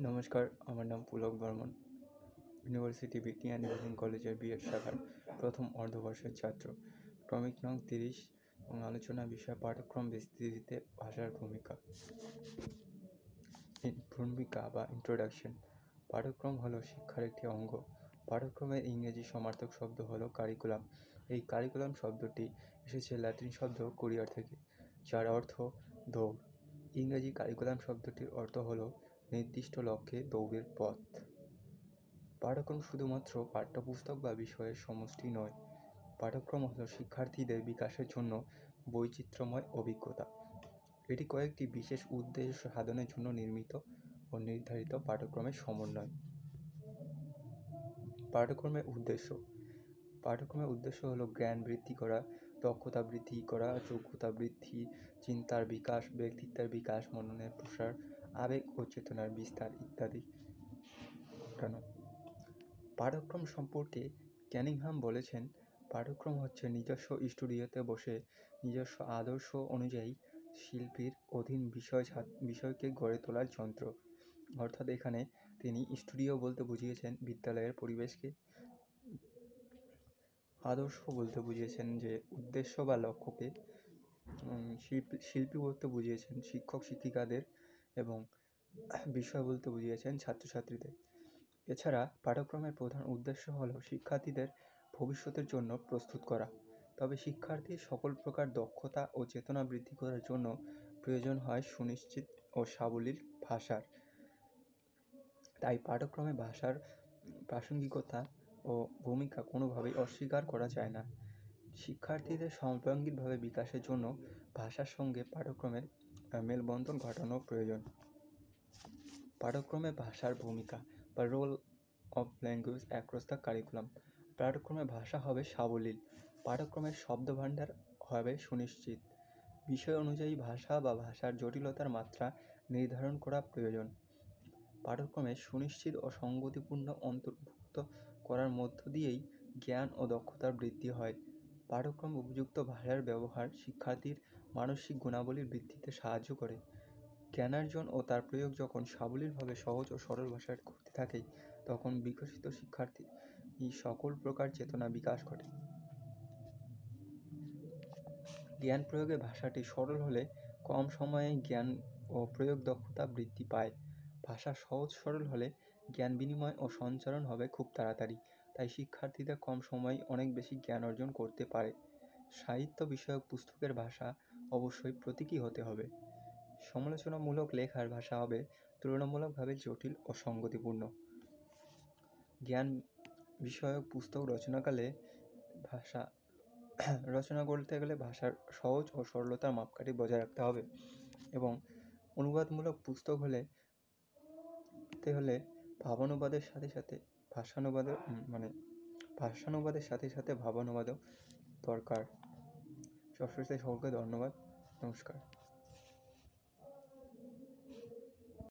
নমস্কার, আমার নাম পুলক বর্মন। ইউনিভার্সিটি বিজ্ঞান ইঞ্জিনিয়ারিং কলেজের বিএড শাখার প্রথম অর্ধবর্ষের ছাত্র। ক্রমিক নং 30 এবং আলোচনা বিষয় পাঠ্যক্রম বিস্তৃতিতে ভাষার ভূমিকা। ভূমিকা বা ইন্ট্রোডাকশন। পাঠ্যক্রম হলো শিক্ষার একটি অঙ্গ। পাঠ্যক্রমের ইংরেজি সমার্থক শব্দ হলো কারিকুলাম। এই কারিকুলাম শব্দটি এসেছে ল্যাটিন শব্দ কুরিয়ার থেকে, যার অর্থ দৌড়। ইংরেজি কারিকুলাম শব্দটির অর্থ হলো নির্দিষ্ট লক্ষ্যে দৌড়ের পথ। পাঠ্যক্রম শুধুমাত্র পাঠ্যপুস্তক বা বিষয়ের সমষ্টি নয়। পাঠ্যক্রম হলো শিক্ষার্থীদের বিকাশের জন্য বৈচিত্র্যময় অভিজ্ঞতা। এটি কয়েকটি বিশেষ উদ্দেশ্য সাধনের জন্য নির্মিত ও নির্ধারিত পাঠ্যক্রমের সমন্বয়। পাঠ্যক্রমের উদ্দেশ্য হলো জ্ঞান বৃদ্ধি করা, দক্ষতা বৃদ্ধি করা, যোগ্যতা বৃদ্ধি, চিন্তার বিকাশ, ব্যক্তিত্বের বিকাশ, মননের প্রসার, আবেগ ও চেতনার বিস্তার ইত্যাদি ঘটানো। পাঠ্যক্রম সম্পর্কে ক্যানিংহাম বলেছেন, পাঠ্যক্রম হচ্ছে নিজস্ব স্টুডিওতে বসে নিজস্ব আদর্শ অনুযায়ী শিল্পীর অধীন বিষয়কে গড়ে তোলার যন্ত্র। অর্থাৎ এখানে তিনি স্টুডিও বলতে বুঝিয়েছেন বিদ্যালয়ের পরিবেশকে, আদর্শ বলতে বুঝিয়েছেন যে উদ্দেশ্য বা লক্ষ্যকে, শিল্পী বলতে বুঝিয়েছেন শিক্ষক শিক্ষিকাদের এবং বিষয় বলতে বুঝিয়েছেন ছাত্রছাত্রীদের। এছাড়া পাঠ্যক্রমের প্রধান উদ্দেশ্য হলো শিক্ষার্থীদের ভবিষ্যতের জন্য প্রস্তুত করা। তবে শিক্ষার্থীর সকল প্রকার দক্ষতা ও চেতনা বৃদ্ধি করার জন্য প্রয়োজন হয় সুনিশ্চিত ও সাবলীল ভাষার। তাই পাঠ্যক্রমে ভাষার প্রাসঙ্গিকতা ও ভূমিকা কোনোভাবেই অস্বীকার করা যায় না। শিক্ষার্থীদের সর্বাঙ্গীনভাবে বিকাশের জন্য ভাষার সঙ্গে পাঠ্যক্রমের মেলবন্ধন ঘটানো প্রয়োজন। পাঠ্যক্রমে ভাষার ভূমিকা বা role of language across the curriculum. পাঠ্যক্রমে ভাষা হবে সাবলীল। পাঠ্যক্রমের শব্দভাণ্ডার হবে সুনিশ্চিত। বিষয় অনুযায়ী ভাষা বা ভাষার জটিলতার মাত্রা নির্ধারণ করা প্রয়োজন। পাঠ্যক্রমে সুনিশ্চিত ও সঙ্গতিপূর্ণ অন্তর্ভুক্ত করার মধ্য দিয়েই জ্ঞান ও দক্ষতার বৃদ্ধি হয়। পাঠ্যক্রম উপযুক্ত ভাষার ব্যবহার শিক্ষার্থীর মানসিক গুণাবলীর বৃদ্ধিতে সাহায্য করে। জ্ঞানার্জন ও তার প্রয়োগ যখন সাবলীলভাবে সহজ ও সরল ভাষায় ঘটতে থাকে, তখন বিকশিত শিক্ষার্থী সকল প্রকার চেতনা বিকাশ ঘটে। জ্ঞান প্রয়োগে ভাষাটি সরল হলে কম সময়ে জ্ঞান ও প্রয়োগ দক্ষতা বৃদ্ধি পায়। ভাষা সহজ সরল হলে জ্ঞান বিনিময় ও সঞ্চারণ হবে খুব তাড়াতাড়ি। তাই শিক্ষার্থীদের কম সময়েই অনেক বেশি জ্ঞান অর্জন করতে পারে। সাহিত্য বিষয়ক পুস্তকের ভাষা অবশ্যই প্রতীকী হতে হবে। সমালোচনামূলক লেখার ভাষা হবে তুলনামূলকভাবে জটিল ও সঙ্গতিপূর্ণ। জ্ঞান বিষয়ক পুস্তক রচনা করতে গেলে ভাষার সহজ ও সরলতার মাপকাঠি বজায় রাখতে হবে এবং অনুবাদমূলক পুস্তক হলে ভাষানুবাদের সাথে সাথে ভাবানুবাদও দরকার। সকলকে ধন্যবাদ। নমস্কার।